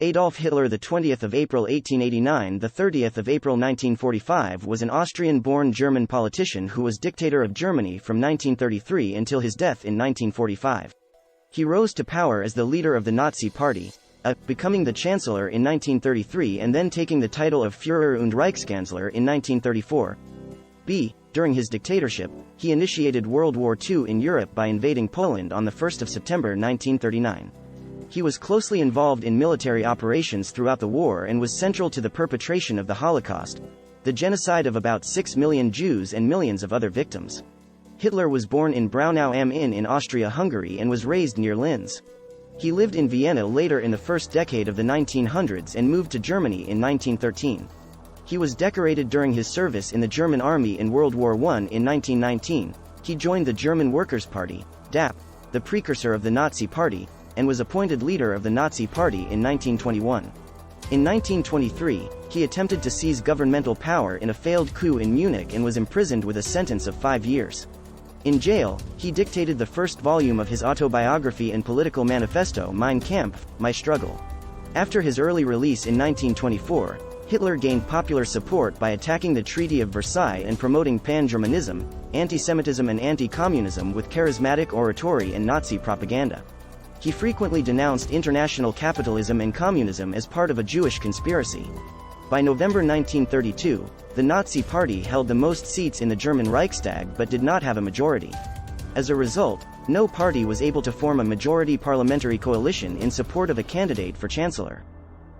Adolf Hitler, the 20th of April 1889, the 30th of April 1945, was an Austrian-born German politician who was dictator of Germany from 1933 until his death in 1945. He rose to power as the leader of the Nazi Party, becoming the Chancellor in 1933 and then taking the title of Führer und Reichskanzler in 1934. During his dictatorship, he initiated World War II in Europe by invading Poland on 1 September 1939. He was closely involved in military operations throughout the war and was central to the perpetration of the Holocaust, the genocide of about 6 million Jews and millions of other victims. Hitler was born in Braunau am Inn in Austria-Hungary and was raised near Linz. He lived in Vienna later in the first decade of the 1900s and moved to Germany in 1913. He was decorated during his service in the German army in World War I. In 1919, he joined the German Workers' Party, DAP, the precursor of the Nazi Party, and was appointed leader of the Nazi Party in 1921. In 1923, he attempted to seize governmental power in a failed coup in Munich and was imprisoned with a sentence of 5 years. In jail, he dictated the first volume of his autobiography and political manifesto Mein Kampf, My Struggle. After his early release in 1924, Hitler gained popular support by attacking the Treaty of Versailles and promoting pan-Germanism, anti-Semitism and anti-communism with charismatic oratory and Nazi propaganda. He frequently denounced international capitalism and communism as part of a Jewish conspiracy. By November 1932, the Nazi Party held the most seats in the German Reichstag but did not have a majority. As a result, no party was able to form a majority parliamentary coalition in support of a candidate for chancellor.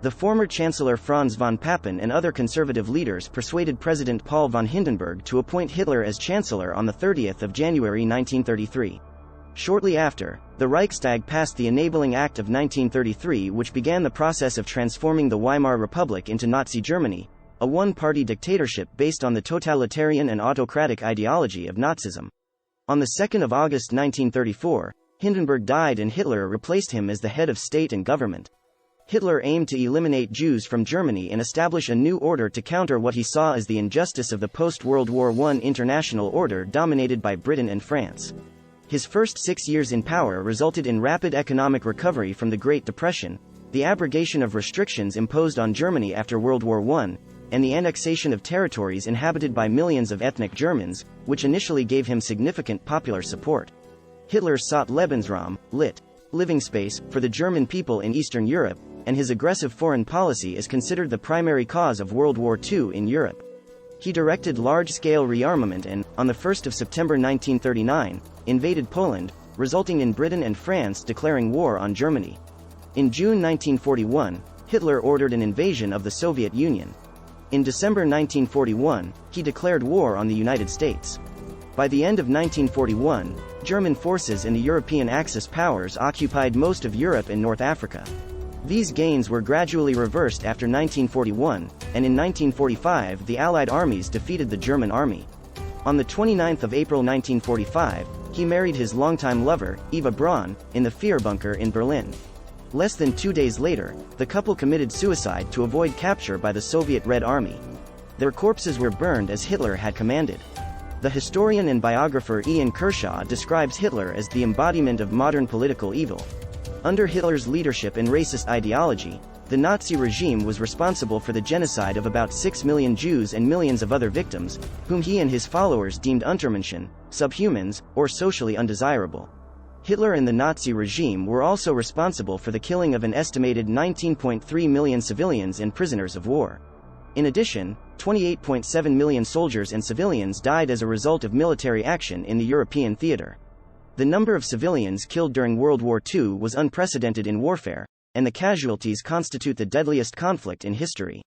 The former Chancellor Franz von Papen and other conservative leaders persuaded President Paul von Hindenburg to appoint Hitler as chancellor on 30 January 1933. Shortly after, the Reichstag passed the Enabling Act of 1933, which began the process of transforming the Weimar Republic into Nazi Germany, a one-party dictatorship based on the totalitarian and autocratic ideology of Nazism. On 2 August 1934, Hindenburg died and Hitler replaced him as the head of state and government. Hitler aimed to eliminate Jews from Germany and establish a new order to counter what he saw as the injustice of the post-World War I international order dominated by Britain and France. His first 6 years in power resulted in rapid economic recovery from the Great Depression, the abrogation of restrictions imposed on Germany after World War I, and the annexation of territories inhabited by millions of ethnic Germans, which initially gave him significant popular support. Hitler sought Lebensraum, lit. Living space, for the German people in Eastern Europe, and his aggressive foreign policy is considered the primary cause of World War II in Europe. He directed large-scale rearmament and, on 1 September 1939, invaded Poland, resulting in Britain and France declaring war on Germany. In June 1941, Hitler ordered an invasion of the Soviet Union. In December 1941, he declared war on the United States. By the end of 1941, German forces in the European Axis powers occupied most of Europe and North Africa. These gains were gradually reversed after 1941, and in 1945 the Allied armies defeated the German army. On 29 April 1945, he married his longtime lover, Eva Braun, in the Führerbunker in Berlin. Less than 2 days later, the couple committed suicide to avoid capture by the Soviet Red Army. Their corpses were burned as Hitler had commanded. The historian and biographer Ian Kershaw describes Hitler as the embodiment of modern political evil. Under Hitler's leadership and racist ideology, the Nazi regime was responsible for the genocide of about 6 million Jews and millions of other victims, whom he and his followers deemed Untermenschen, subhumans, or socially undesirable. Hitler and the Nazi regime were also responsible for the killing of an estimated 19.3 million civilians and prisoners of war. In addition, 28.7 million soldiers and civilians died as a result of military action in the European theater. The number of civilians killed during World War II was unprecedented in warfare, and the casualties constitute the deadliest conflict in history.